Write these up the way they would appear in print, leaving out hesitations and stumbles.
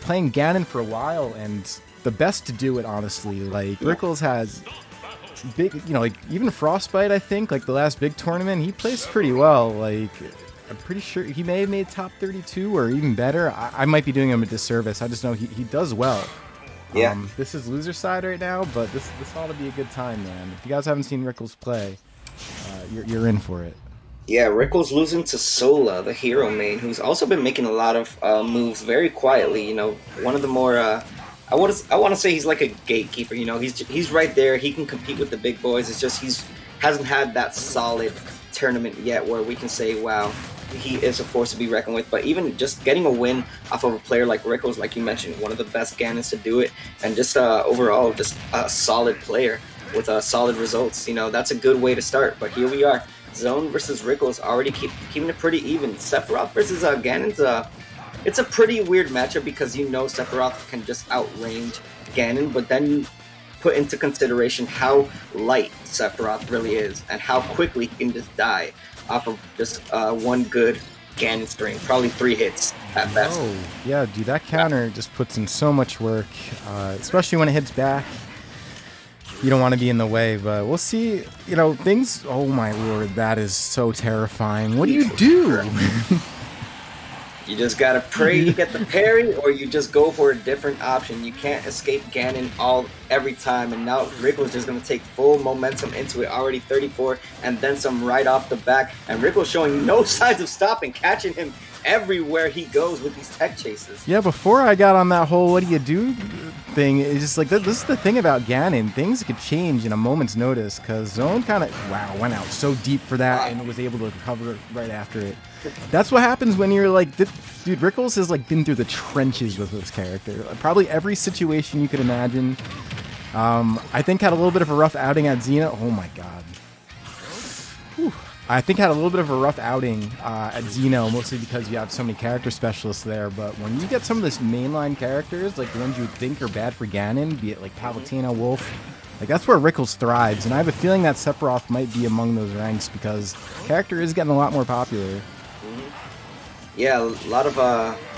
playing Ganon for a while, and the best to do it, honestly. Like, Rickles has big, you know, like, even Frostbite, I think, like, the last big tournament, he plays pretty well. Like, I'm pretty sure he may have made top 32 or even better. I might be doing him a disservice. I just know he does well. Yeah. This is loser side right now, but this ought to be a good time, man. If you guys haven't seen Rickles play, you're in for it. Yeah, Rickles losing to Sola, the hero main, who's also been making a lot of moves very quietly. You know, one of the more I want to say he's like a gatekeeper. You know, he's right there. He can compete with the big boys. It's just hasn't had that solid tournament yet where we can say, wow, he is a force to be reckoned with. But even just getting a win off of a player like Rickles, like you mentioned, one of the best Ganons to do it, and just overall just a solid player with solid results. You know, that's a good way to start. But here we are. Zoan versus Rickles, already keeping it pretty even. Sephiroth versus Ganon's it's a pretty weird matchup because you know Sephiroth can just outrange Ganon, but then you put into consideration how light Sephiroth really is and how quickly he can just die off of just one good Ganon string, probably 3 hits at best. Oh, yeah, dude, that counter just puts in so much work, especially when it hits back. You don't want to be in the way, but we'll see. You know, things... Oh, my lord, that is so terrifying. What do you do? You just gotta pray you get the parry, or you just go for a different option. You can't escape Ganon every time, and now Rickles just gonna take full momentum into it, already 34, and then some right off the back. And Rickles showing no signs of stopping, catching him everywhere he goes with these tech chases. Yeah, before I got on that whole what do you do thing, it's just like, this is the thing about Ganon. Things could change in a moment's notice, because Zoan kind of, went out so deep for that and was able to recover right after it. That's what happens when you're like, dude, Rickles has like been through the trenches with this character. Probably every situation you could imagine. I think had a little bit of a rough outing at Xena. Oh my god. Whew. I think had a little bit of a rough outing at Xeno, mostly because you have so many character specialists there. But when you get some of this mainline characters, like the ones you would think are bad for Ganon, be it like Palutena, Wolf, like that's where Rickles thrives. And I have a feeling that Sephiroth might be among those ranks because the character is getting a lot more popular. Yeah, a lot of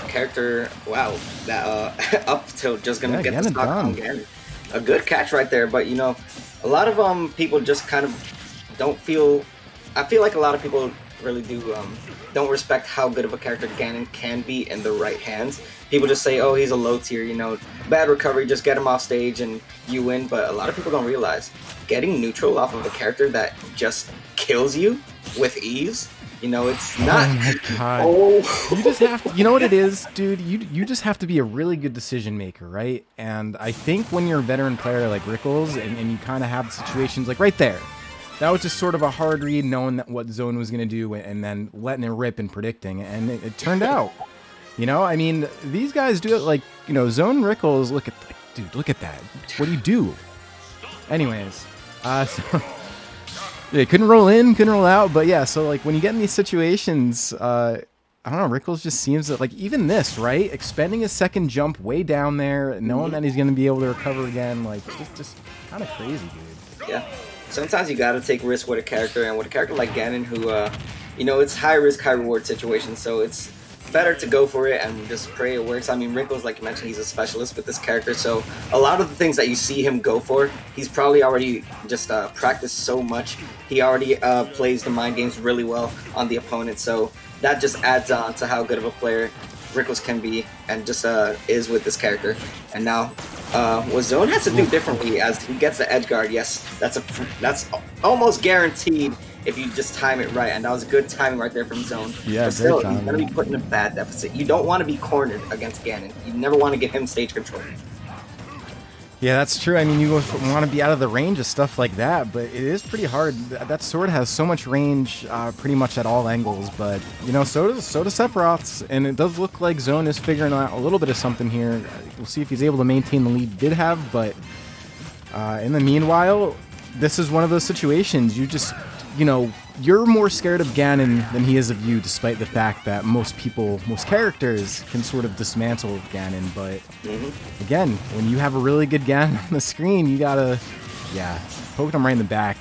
character. Wow, that up tilt just gonna get the stock on Ganon. A good catch right there, but you know, a lot of people just kind of don't feel. I feel like a lot of people really don't respect how good of a character Ganon can be in the right hands. People just say, oh, he's a low tier, you know, bad recovery, just get him off stage and you win. But a lot of people don't realize getting neutral off of a character that just kills you with ease. You know, it's not. Oh my god! Oh. You just have to. You know what it is, dude. You just have to be a really good decision maker, right? And I think when you're a veteran player like Rickles, and you kind of have situations like right there, that was just sort of a hard read, knowing that what Zoan was going to do, and then letting it rip and predicting, and it turned out. You know, I mean, these guys do it like, you know, Zoan Rickles. Look at, dude, look at that. What do you do? Anyways, so. Yeah, couldn't roll in, couldn't roll out, but yeah, so like when you get in these situations, I don't know, Rickles just seems that like even this, right? Expending his second jump way down there, knowing that he's going to be able to recover again, like just kind of crazy, dude. Yeah. Sometimes you got to take risks with a character, and with a character like Ganon who, you know, it's high risk, high reward situation, so it's better to go for it and just pray it works. I mean, Rickles, like you mentioned, he's a specialist with this character, so a lot of the things that you see him go for, he's probably already just practiced so much. He already plays the mind games really well on the opponent, so that just adds on to how good of a player Rickles can be and just is with this character. And now, what Zoan has to do differently as he gets the edge guard, yes, that's almost guaranteed if you just time it right, and that was good timing right there from Zoan. Yeah, but still, he's going to be put in a bad deficit. You don't want to be cornered against Ganon. You never want to give him stage control. Yeah, that's true. I mean, you want to be out of the range of stuff like that, but it is pretty hard. That sword has so much range pretty much at all angles, but, you know, so does Sephiroth's, and it does look like Zoan is figuring out a little bit of something here. We'll see if he's able to maintain the lead he did have, but in the meanwhile, this is one of those situations you just... You know, you're more scared of Ganon than he is of you, despite the fact that most characters can sort of dismantle Ganon. But again, when you have a really good Ganon on the screen, you gotta, poke him right in the back.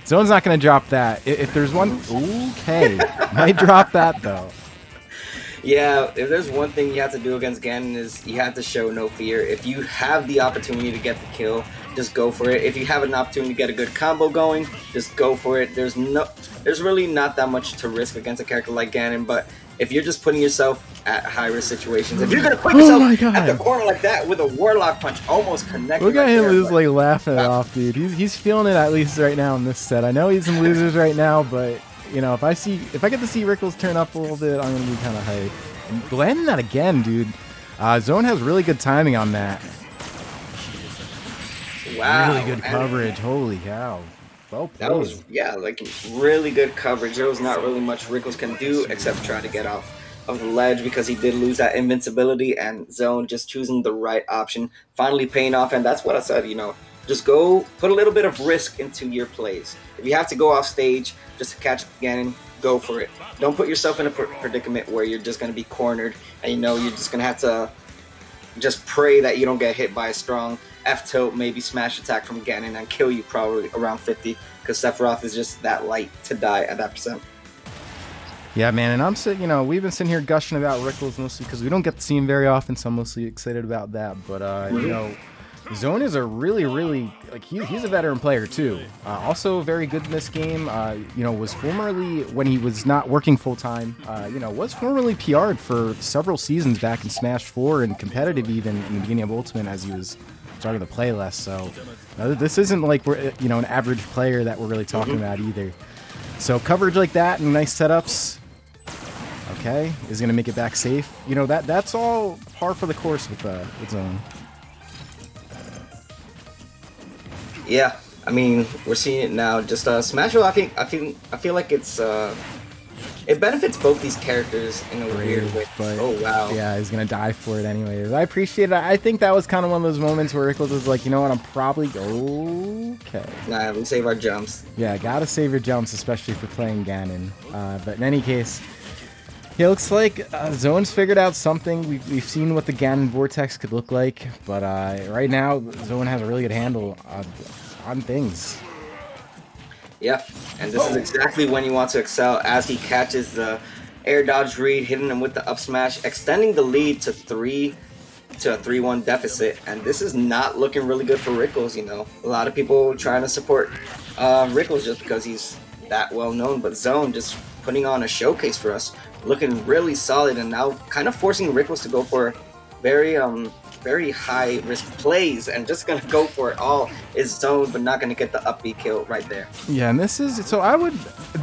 Zoan's not gonna drop that. If there's one, okay, might drop that though. Yeah, if there's one thing you have to do against Ganon is you have to show no fear. If you have the opportunity to get the kill, just go for it. If you have an opportunity to get a good combo going, just go for it. There's really not that much to risk against a character like Ganon, but if you're just putting yourself at high risk situations, if you're gonna put yourself at the corner like that with a Warlock punch almost connected, look at him just like laughing it off, dude. He's feeling it at least right now in this set. I know he's in losers right now, but you know, if I get to see Rickles turn up a little bit, I'm gonna be kind of hyped. And landing that again, dude. Zoan has really good timing on that. Wow, really good coverage. Holy cow. Well played. That was, yeah, like really good coverage. There was not really much Rickles can do except try to get off of the ledge because he did lose that invincibility, and Zoan just choosing the right option, finally paying off. And that's what I said, you know, just go put a little bit of risk into your plays. If you have to go off stage just to catch Ganon, go for it. Don't put yourself in a predicament where you're just going to be cornered and you know you're just going to have to just pray that you don't get hit by a strong F-tilt, maybe smash attack from Ganon and kill you probably around 50 because Sephiroth is just that light to die at that percent. Yeah, man, and I'm sitting, you know, we've been sitting here gushing about Rickles mostly because we don't get to see him very often, so I'm mostly excited about that. But, you know, Zoan is a really, like, he's a veteran player, too. Also very good in this game. You know, was formerly, when he was not working full-time, you know, was formerly PR'd for several seasons back in Smash 4 and competitive even in the beginning of Ultimate as he was starting to play less. So this isn't like, we're, you know, an average player that we're really talking about either. So coverage like that and nice setups. Okay, is going to make it back safe. You know, that's all par for the course with Zoan. Yeah, I mean, we're seeing it now. Just Smash Bros. I feel like it's it benefits both these characters in a weird way. But oh wow. Yeah, he's gonna die for it anyways. I appreciate it. I think that was kind of one of those moments where Rickles was like, you know what, I'm probably okay. Nah, we save our jumps. Yeah, gotta save your jumps, especially for playing Ganon. But in any case, it looks like Zoan's figured out something. We've seen what the Ganon Vortex could look like, but right now, Zoan has a really good handle on things. Yep, and this is exactly when you want to excel as he catches the air dodge read, hitting him with the up smash, extending the lead to a 3-1 deficit. And this is not looking really good for Rickles, you know. A lot of people trying to support Rickles just because he's that well known, but Zoan just putting on a showcase for us, looking really solid, and now kind of forcing Rickles to go for very high risk plays and just gonna go for it all is Zoan, but not gonna get the up B kill right there. Yeah, and this is, so I would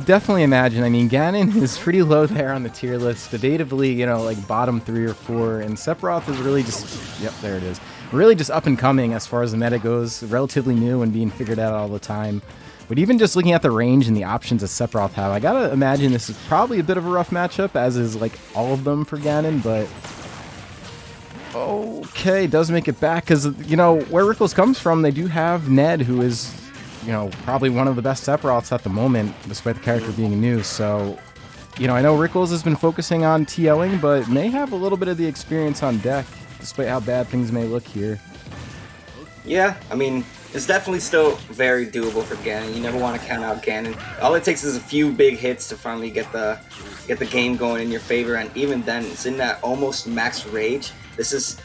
definitely imagine, I mean, Ganon is pretty low there on the tier list, debatably, you know, like bottom 3 or 4, and Sephiroth is really just, yep, there it is, really just up and coming as far as the meta goes, relatively new and being figured out all the time. But even just looking at the range and the options that Sephiroth have, I gotta imagine this is probably a bit of a rough matchup, as is like all of them for Ganon, but okay, does make it back, because, you know, where Rickles comes from, they do have Ned, who is, you know, probably one of the best Sephiroths at the moment, despite the character being new. So, you know, I know Rickles has been focusing on TOing, but may have a little bit of the experience on deck, despite how bad things may look here. Yeah, I mean, it's definitely still very doable for Ganon. You never want to count out Ganon. All it takes is a few big hits to finally get the game going in your favor, and even then, it's in that almost max rage. This is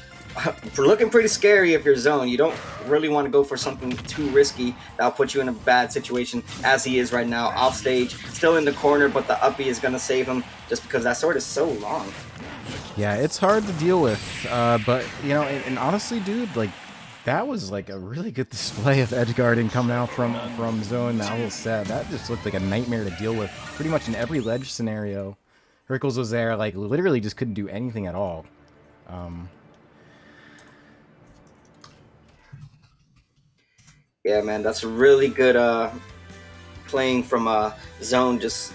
looking pretty scary if you're Zoan. You don't really want to go for something too risky that'll put you in a bad situation, as he is right now, off stage, still in the corner, but the up B is going to save him just because that sword is so long. Yeah, it's hard to deal with, but, you know, and honestly, dude, like, that was like a really good display of edge guarding coming out from Zoan that whole set. That just looked like a nightmare to deal with pretty much in every ledge scenario. Rickles was there, like, literally just couldn't do anything at all. Yeah, man, that's really good playing from Zoan. Just,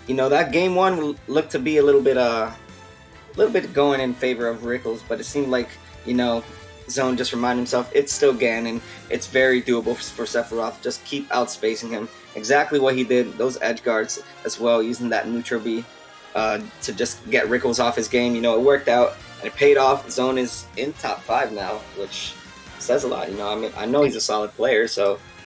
you know, that game one looked to be a little bit going in favor of Rickles, but it seemed like, you know, Zoan just reminded himself it's still Ganon. It's very doable for Sephiroth. Just keep outspacing him. Exactly what he did. Those edge guards as well, using that neutral B to just get Rickles off his game. You know, it worked out and it paid off. Zoan is in top 5 now, which says a lot. You know, I mean, I know he's a solid player, so